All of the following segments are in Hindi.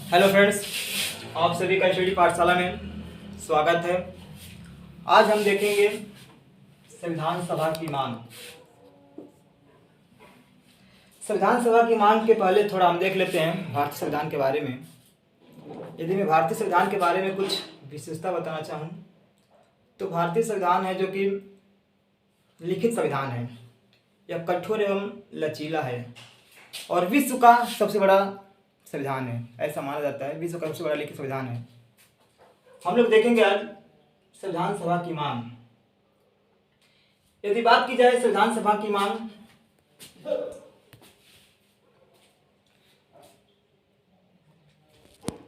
हेलो फ्रेंड्स, आप सभी का स्टडी पाठशाला में स्वागत है। आज हम देखेंगे संविधान सभा की मांग। संविधान सभा की मांग के पहले थोड़ा हम देख लेते हैं भारतीय संविधान के बारे में। यदि मैं भारतीय संविधान के बारे में कुछ विशेषता बताना चाहूँ तो भारतीय संविधान है जो कि लिखित संविधान है। यह कठोर एवं लचीला है और विश्व का सबसे बड़ा संविधान है, ऐसा माना जाता है। विश्व का सबसे बड़ा लिखित संविधान है। हम लोग देखेंगे आज संविधान सभा की मांग। यदि बात की जाए संविधान सभा की मांग,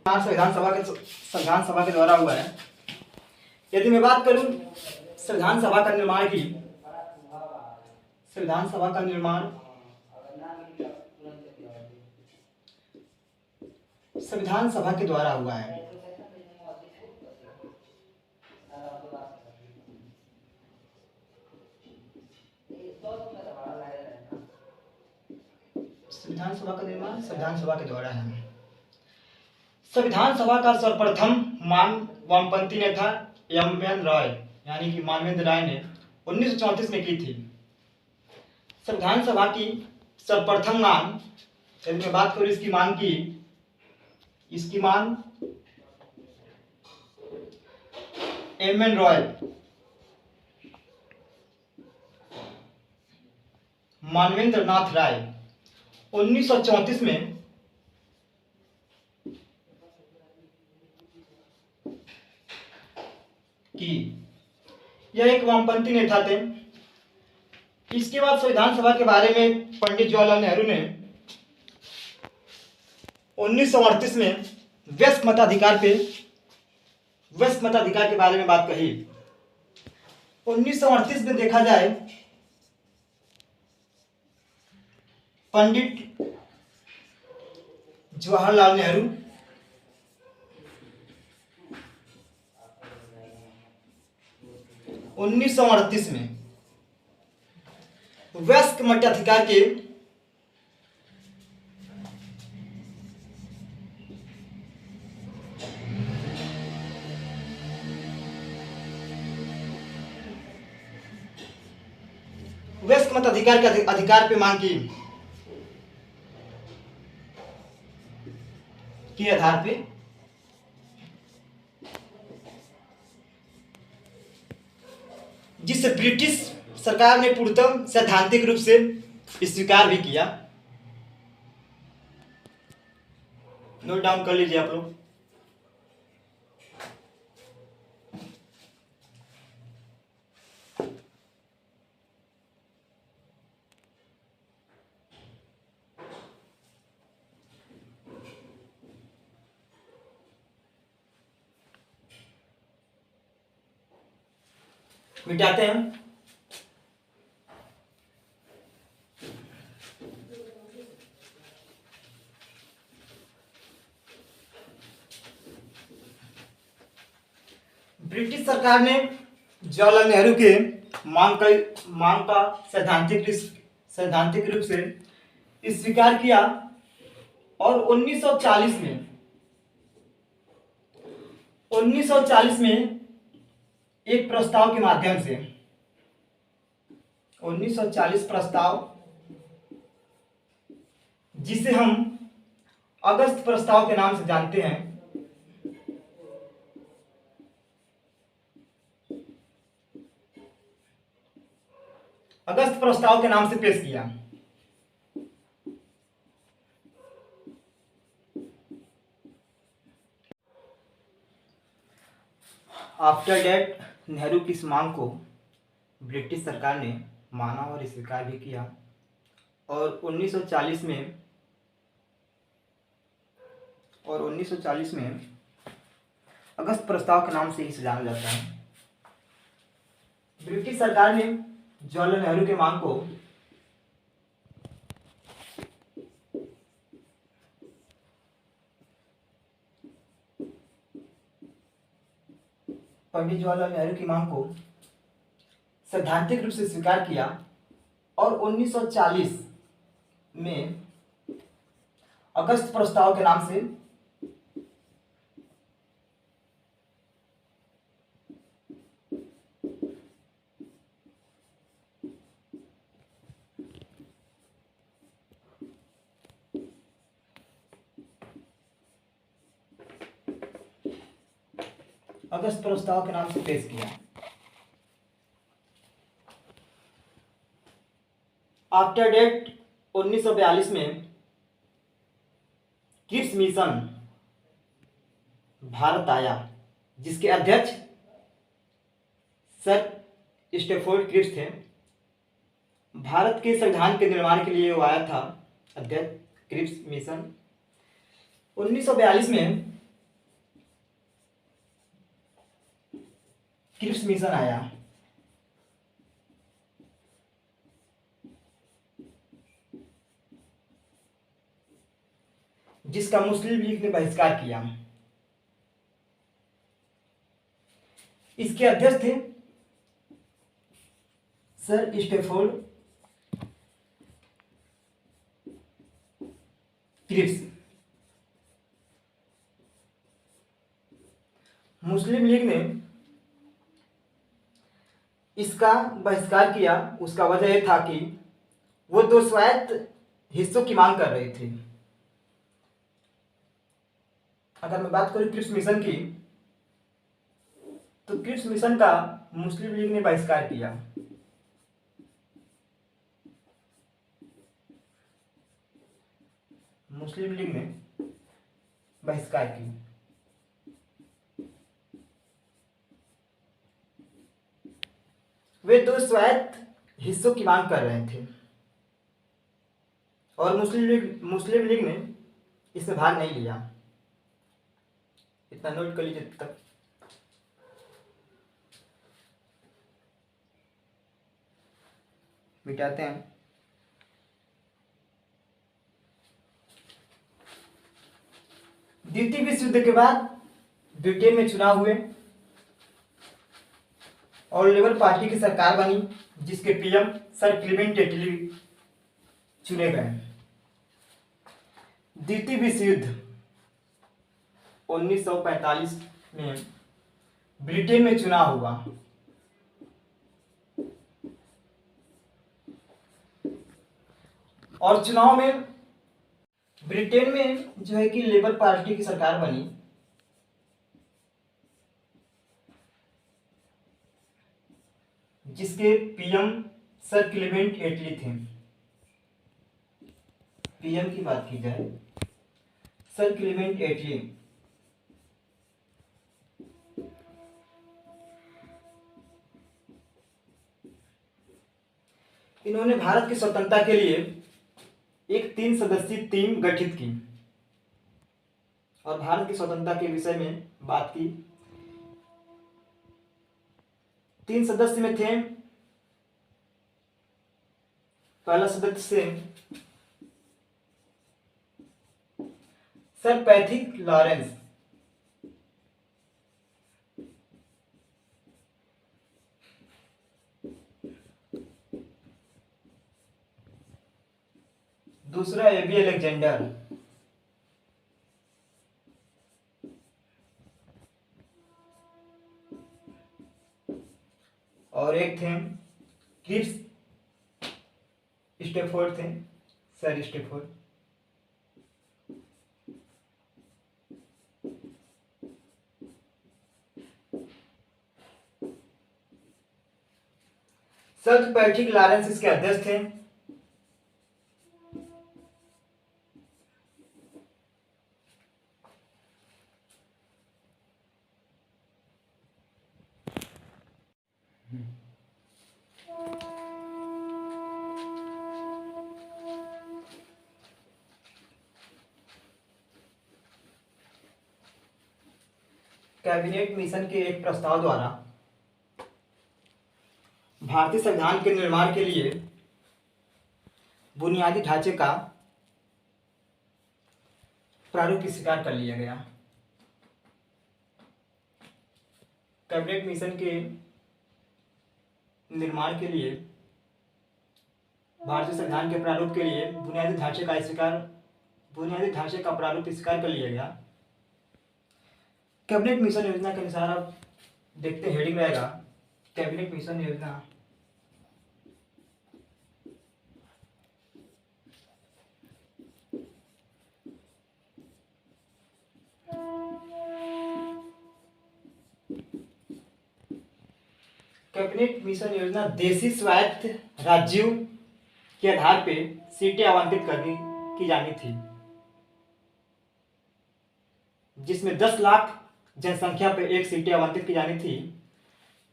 संविधान सभा के द्वारा हुआ है। यदि मैं बात करूं संविधान सभा का निर्माण की, संविधान सभा का निर्माण संविधान सभा के द्वारा हुआ है। संविधान सभा का निर्माण संविधान सभा के द्वारा है। संविधान सभा का सर्वप्रथम वामपंथी ने था एम.एन. रॉय, यानी कि मानवेंद्र राय ने 1934 में की थी। संविधान सभा की सर्वप्रथम मांग, यदि मैं बात करूं इसकी मांग की, इसकी मांग एम.एन. रॉय, मानवेंद्र नाथ राय 1934 में की। यह एक वामपंथी नेता थे। इसके बाद संविधान सभा के बारे में पंडित जवाहरलाल नेहरू ने 1938 में वयस्क मताधिकार के बारे में बात कही। 1938 में देखा जाए पंडित जवाहरलाल नेहरू में वयस्क मताधिकार के अधिकार पे मांग की आधार पे जिसे ब्रिटिश सरकार ने पूर्णतः सैद्धांतिक रूप से स्वीकार भी किया। नोट डाउन कर लीजिए आप लोग। मिटाते हैं। ब्रिटिश सरकार ने जवाहरलाल नेहरू के मांग का सैद्धांतिक रूप से स्वीकार किया और 1940 में एक प्रस्ताव के माध्यम से 1940 प्रस्ताव, जिसे हम अगस्त प्रस्ताव के नाम से जानते हैं, अगस्त प्रस्ताव के नाम से पेश किया। आफ्टर डेट नेहरू की इस मांग को ब्रिटिश सरकार ने माना और स्वीकार भी किया और 1940 में अगस्त प्रस्ताव के नाम से इसे जाना जाता है। ब्रिटिश सरकार ने जवाहरलाल नेहरू के मांग को पंडित जवाहरलाल नेहरू की मांग को सैद्धांतिक रूप से स्वीकार किया और 1940 में अगस्त प्रस्ताव के नाम से अगस्त प्रस्ताव के नाम से पेश किया। आफ्टर डेट 1942 में क्रिप्स मिशन भारत आया, जिसके अध्यक्ष सर स्टैफोर्ड क्रिप्स थे। भारत के संविधान के निर्माण के लिए वो आया था अध्यक्ष क्रिप्स मिशन। 1942 में क्रिप्स मिशन आया, जिसका मुस्लिम लीग ने बहिष्कार किया। इसके अध्यक्ष थे सर स्टैफोर्ड क्रिप्स। मुस्लिम लीग ने इसका बहिष्कार किया। उसका वजह यह था कि वो 2 स्वायत्त हिस्सों की मांग कर रही थी। अगर मैं बात करूं क्रिप्स मिशन की, तो क्रिप्स मिशन का मुस्लिम लीग ने बहिष्कार किया। मुस्लिम लीग ने बहिष्कार की। वे 2 स्वायत्त हिस्सों की मांग कर रहे थे और मुस्लिम लीग ने इसमें भाग नहीं लिया। इतना नोट कर लीजिए तब। मिटाते हैं। द्वितीय विश्व युद्ध के बाद ब्रिटेन में चुनाव हुए और लेबर पार्टी की सरकार बनी, जिसके पीएम सर क्लीमेंट एटली चुने गए। द्वितीय विश्व युद्ध 1945 में ब्रिटेन में चुनाव हुआ और चुनाव में ब्रिटेन में जो है कि लेबर पार्टी की सरकार बनी, जिसके पीएम सर क्लीमेंट एटली थे। पीएम की बात की जाए, सर क्लीमेंट एटली। इन्होंने भारत की स्वतंत्रता के लिए एक 3 सदस्यीय टीम गठित की और भारत की स्वतंत्रता के विषय में बात की। 3 सदस्य में थे, पहला सदस्य सर पैथिक लॉरेंस, दूसरा एबी अलेक्जेंडर, और एक थे क्रिप्स स्टैफोर्ड थे, sir Stafford. Sir Patrick Lawrence इसके अध्यक्ष थे। कैबिनेट मिशन के एक प्रस्ताव द्वारा भारतीय संविधान के निर्माण के लिए बुनियादी ढांचे का प्रारूप स्वीकार कर लिया गया। कैबिनेट मिशन के निर्माण के लिए भारतीय संविधान के प्रारूप के लिए बुनियादी ढांचे का प्रारूप स्वीकार कर लिया गया। कैबिनेट मिशन योजना के अनुसार आप देखते हेडिंग रहेगा कैबिनेट मिशन योजना। कैबिनेट मिशन योजना देशी स्वायत्त राज्यों के आधार पे सीटें आवंटित करनी की जानी थी, जिसमें 10 लाख जनसंख्या पे एक सीटें आवंटित की जानी थी।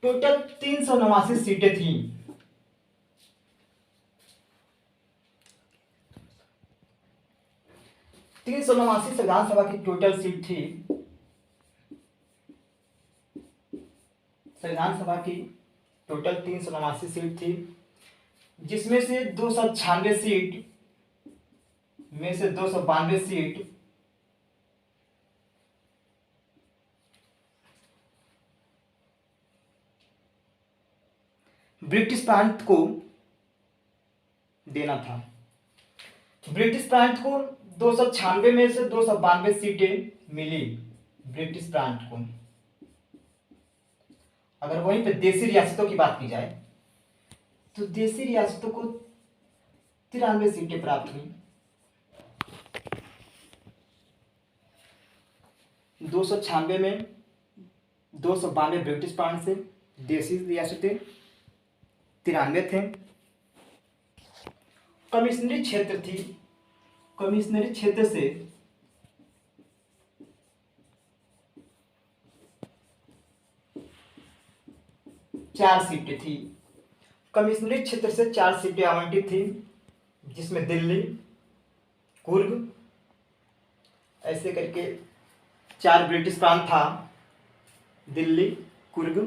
टोटल 389 सीटें थी। संविधान सभा की टोटल सीट थी। संविधान सभा की टोटल 389 सीट थी, जिसमें से 296 सीट में से 292 सीट ब्रिटिश प्रांत को देना था। ब्रिटिश प्रांत को 296 में से 292 सीटें मिली ब्रिटिश प्रांत को। अगर वहीं पे देशी रियासतों की बात की जाए तो देशी रियासतों को 93 सीटें प्राप्त हुई। 296 में 292 ब्रिटिश प्रांत से, देशी रियासतें 93 थे। कमिश्नरी क्षेत्र थी। कमिश्नरी क्षेत्र से 4 सीटें थी। कमिश्नरी क्षेत्र से 4 सीटें आवंटित थी, जिसमें दिल्ली, कुर्ग, ऐसे करके 4 ब्रिटिश प्रांत था। दिल्ली, कुर्ग,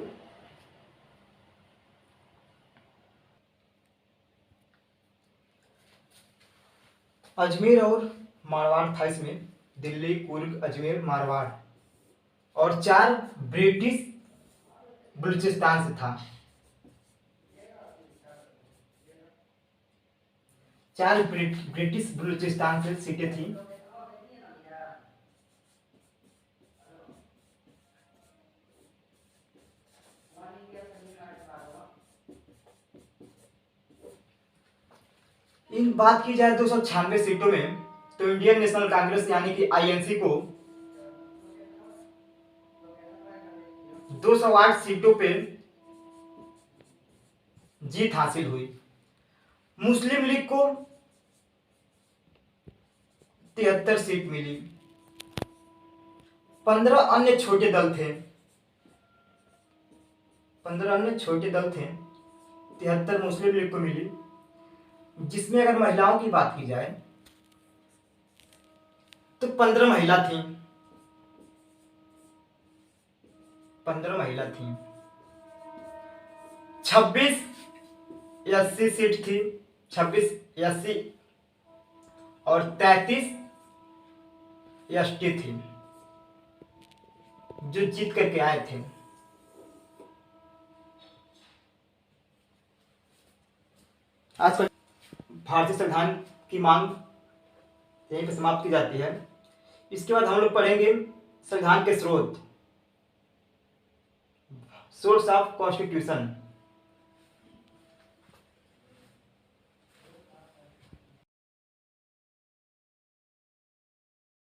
अजमेर और मारवाड़ था। इसमें दिल्ली, कुर्ग, अजमेर, मारवाड़ और 4 ब्रिटिश बलूचिस्तान से था। 4 ब्रिटिश बलूचिस्तान से सीटें थी। इन बात की जाए 296 सीटों में, तो इंडियन नेशनल कांग्रेस यानी कि आईएनसी को 208 सीटों पे जीत हासिल हुई। मुस्लिम लीग को 73 सीट मिली। 15 अन्य छोटे दल थे। 15 अन्य छोटे दल थे। 73 मुस्लिम लीग को मिली, जिसमें अगर महिलाओं की बात की जाए तो 15 महिला थी। 15 महिला थी। 26 एससी सीट थी। 26 एससी और 33 एसटी थी, जो जीत करके आए थे। आज भारतीय संविधान की मांग यहीं पर समाप्त की जाती है। इसके बाद हम लोग पढ़ेंगे संविधान के स्रोत, सोर्स ऑफ कॉन्स्टिट्यूशन।